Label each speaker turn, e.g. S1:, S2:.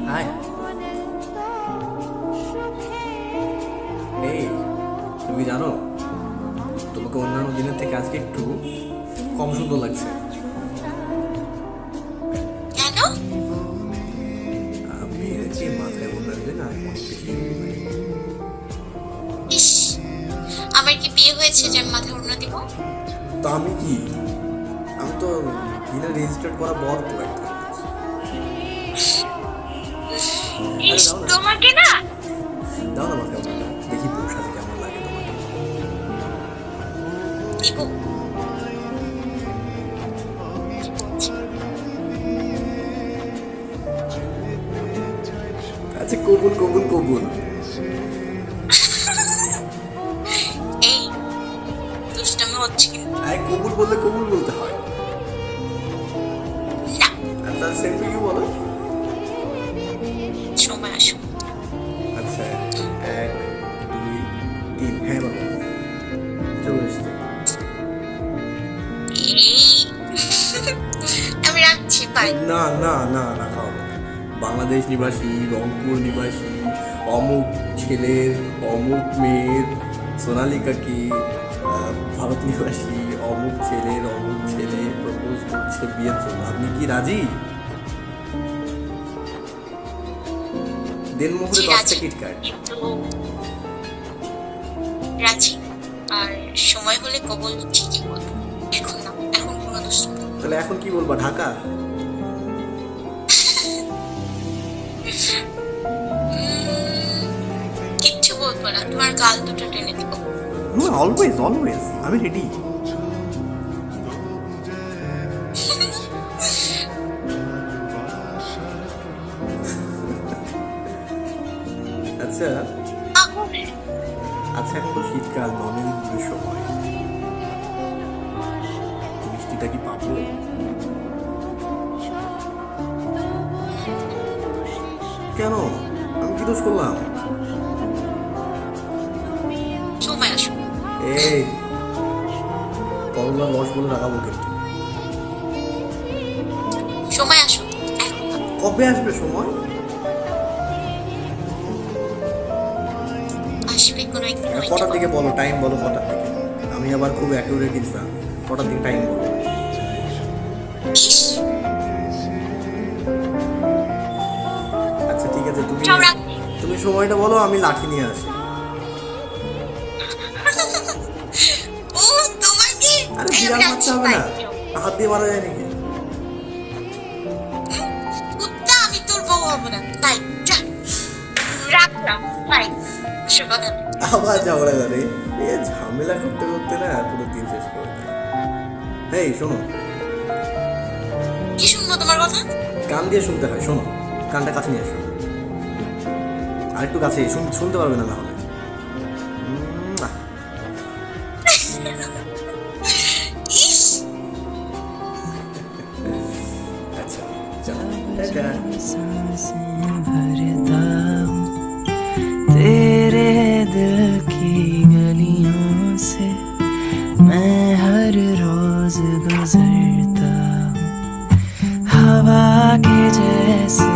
S1: High. এই, তুমি জানো তোমাকে অন্যান্য দিনের থেকে আজকে একটু কম সুন্দর লাগছে।
S2: কেন?
S1: মেয়েদেরকে মাথায় ওড়না দিলে না অনেক বেশি সুন্দর লাগে।
S2: ইস, আমার কি বিয়ে হয়েছে যে আমি মাথায় ওড়না দিব?
S1: তো আমি কি, আমি তো বিনা রেজিস্টার্ড করা বর তো একটা।
S2: ইস, তোমাকে না
S1: দাও না মাথায় ওড়নাটা, দেখি বউর সাথে কেমন লাগে তোমাকে।
S2: দিব।
S1: আচ্ছা, কবুল কবুল কবুল।
S2: এই দুষ্টামি হচ্ছে কিন্তু।
S1: কবুল বললে কবুল বলতে হয়।
S2: না,
S1: আর তার সেলফি কি বলো?
S2: সময় আসুক।
S1: আচ্ছা, 1 2 3, হ্যাঁ বলো। চলে এসছে।
S2: এই আমি রাখছি, বাই।
S1: না না না না, খাওয়া না। বাংলাদেশ নিবাসী, রংপুর নিবাসী, অমুক ছেলের অমুক মেয়ের সোনালিকা কি ভারত নিবাসী অমুক ছেলের অমুক ছেলে প্রপোজ করছে বিয়ের জন্য, আপনি কি রাজি? দেনমোহরে 10টা কিটকাট।
S2: কিন্তু রাজি, আর সময় হলে কবুল ঠিকই বলবো। এখন না, এখন কোনো দুষ্টামি।
S1: তাহলে এখন কি বলবা, ঢাকা?
S2: কিচ্ছু বলবো না, তোমার গাল দুটো টেনে দিব।
S1: অলওয়েজ অলওয়েজ, আমি রেডি। আচ্ছা আচ্ছা, এখন তো শীতকাল, ননের গুড়ের সময়, মিষ্টিটা কি পাবো? কেন, আমি কি দোষ করলাম?
S2: সময় আসুক।
S1: এই করলার রস বলে রাখাবো কিন্তু।
S2: সময় আসুক, এখন না।
S1: কবে আসবে সময়?
S2: আসবে কোনো একদিন।
S1: কটার দিকে বলো, টাইম বলো কটার দিকে। আমি আবার খুব অ্যাকুরেট ইনসান, কটার দিকে টাইম বলো।
S2: ইস,
S1: আচ্ছা ঠিক আছে, তুমি
S2: যাও রাখছি।
S1: তুমি সময়টা বলো, আমি লাঠি নিয়ে আসি।
S2: ও, তোমাকে
S1: আরে বিড়াল মারতে হবে না, হাত দিয়ে মারা যায় নাকি?
S2: কুত্তা, আমি তোর বউ হবো না, তাই যা, রাখলাম, বাই। শুভকামনা।
S1: আবার ঝগড়া করে, এ ঝামেলা করতে করতে না পুরো দিন শেষ করে দেয়। এই শোনো,
S2: কি শুনবো তোমার কথা?
S1: কান দিয়ে শুনতে হয়, শোনো, কানটা কাছে নিয়ে এসো, আরেকটু কাছে শুনতে পারবে না হলে।
S2: ইস,
S1: আচ্ছা চলো, টাটা।
S3: सांसें भरता हूँ तेरे दिल की गलियों से, मैं हर रोज गुजरता हूँ हवा के जैसे